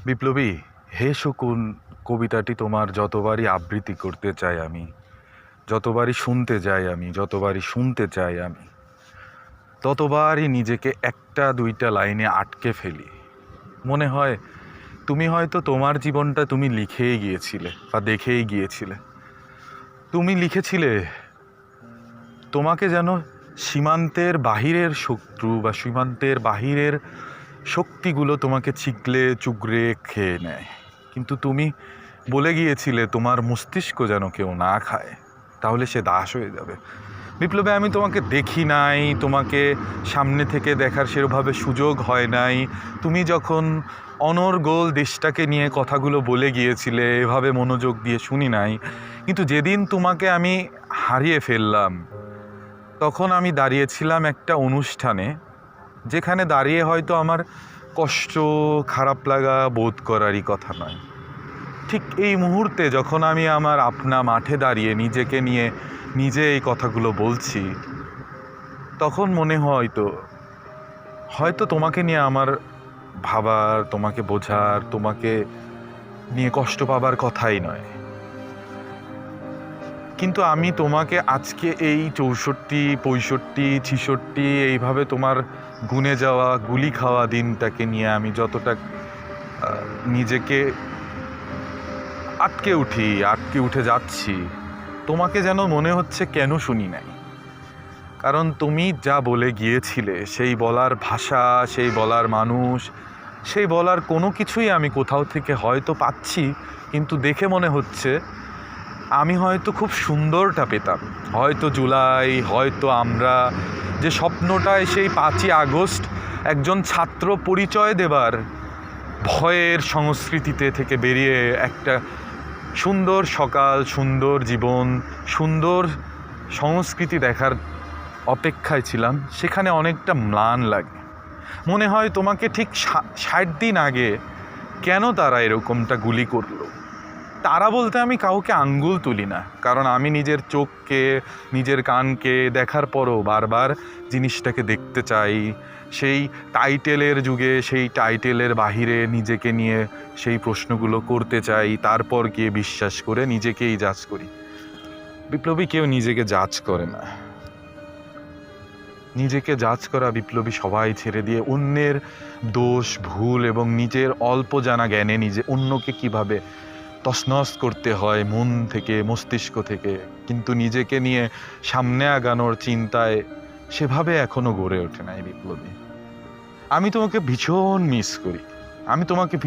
বিপ্লবী, হে শকুন কবিতাটি তোমার যতবারই আবৃত্তি করতে চাই আমি, যতবারই শুনতে যাই আমি, যতবারই শুনতে চাই আমি, ততবারই নিজেকে একটা দুইটা লাইনে আটকে ফেলি। মনে হয় তুমি হয়তো তোমার জীবনটা তুমি লিখেই গিয়েছিলে বা দেখেই গিয়েছিলে। তুমি লিখেছিলে তোমাকে যেন সীমান্তের বাহিরের শত্রু বা সীমান্তের বাহিরের শক্তিগুলো তোমাকে চিকলে চুগড়ে খেয়ে নেয়, কিন্তু তুমি বলে গিয়েছিলে তোমার মস্তিষ্ক যেন কেউ না খায়, তাহলে সে দাস হয়ে যাবে। বিপ্লবে আমি তোমাকে দেখি নাই, তোমাকে সামনে থেকে দেখার সেভাবে সুযোগ হয় নাই। তুমি যখন অনর্গল দেশটাকে নিয়ে কথাগুলো বলে গিয়েছিলে, এভাবে মনোযোগ দিয়ে শুনি নাই। কিন্তু যেদিন তোমাকে আমি হারিয়ে ফেললাম, তখন আমি দাঁড়িয়েছিলাম একটা অনুষ্ঠানে, যেখানে দাঁড়িয়ে হয়তো আমার কষ্ট খারাপ লাগা বোধ করারই কথা নয়। ঠিক এই মুহূর্তে যখন আমি আমার আপনা মাঠে দাঁড়িয়ে নিজেকে নিয়ে নিজে এই কথাগুলো বলছি, তখন মনে হয়তো তোমাকে নিয়ে আমার ভাবার, তোমাকে বোঝার, তোমাকে নিয়ে কষ্ট পাবার কথাই নয়। কিন্তু আমি তোমাকে আজকে এই 64, 65, 66 এইভাবে তোমার গুনে যাওয়া গুলি খাওয়া দিনটাকে নিয়ে আমি যতটা নিজেকে আটকে উঠে যাচ্ছি, তোমাকে যেন মনে হচ্ছে কেন শুনি নাই। কারণ তুমি যা বলে গিয়েছিলে, সেই বলার ভাষা, সেই বলার মানুষ, সেই বলার কোনো কিছুই আমি কোথাও থেকে হয়তো পাচ্ছি, কিন্তু দেখে মনে হচ্ছে আমি হয়তো খুব সুন্দরটা পেতাম। হয়তো জুলাই, হয়তো আমরা যে স্বপ্নটায় সেই 5ই আগস্ট একজন ছাত্র পরিচয় দেবার ভয়ের সংস্কৃতিতে থেকে বেরিয়ে একটা সুন্দর সকাল, সুন্দর জীবন, সুন্দর সংস্কৃতি দেখার অপেক্ষায় ছিলাম, সেখানে অনেকটা ম্লান লাগে। মনে হয় তোমাকে ঠিক 60 দিন আগে কেন তারা এরকমটা গুলি করলো। তারা বলতে আমি কাউকে আঙ্গুল তুলি না, কারণ আমি নিজের চোখকে, নিজের কানকে দেখার পরও বারবার জিনিসটাকে দেখতে চাই। সেই টাইটেলের যুগে সেই টাইটেলের বাহিরে নিজেকে নিয়ে সেই প্রশ্নগুলো করতে চাই, তারপর গিয়ে বিশ্বাস করে নিজেকেই জাজ করি। বিপ্লবী, কেউ নিজেকে জাজ করে না। নিজেকে জাজ করা বিপ্লবী সবাই ছেড়ে দিয়ে অন্যের দোষ ভুল এবং নিজের অল্প জানা জ্ঞানে নিজে অন্যকে কিভাবে তছনছ করতে হয় মন থেকে, মস্তিষ্ক থেকে, কিন্তু নিজেকে নিয়ে সামনে আগানোর চিন্তায় সেভাবে এখনো গড়ে ওঠে নাই বিপ্লবী। আমি তোমাকে ভীষণ মিস করি। আমি তোমাকে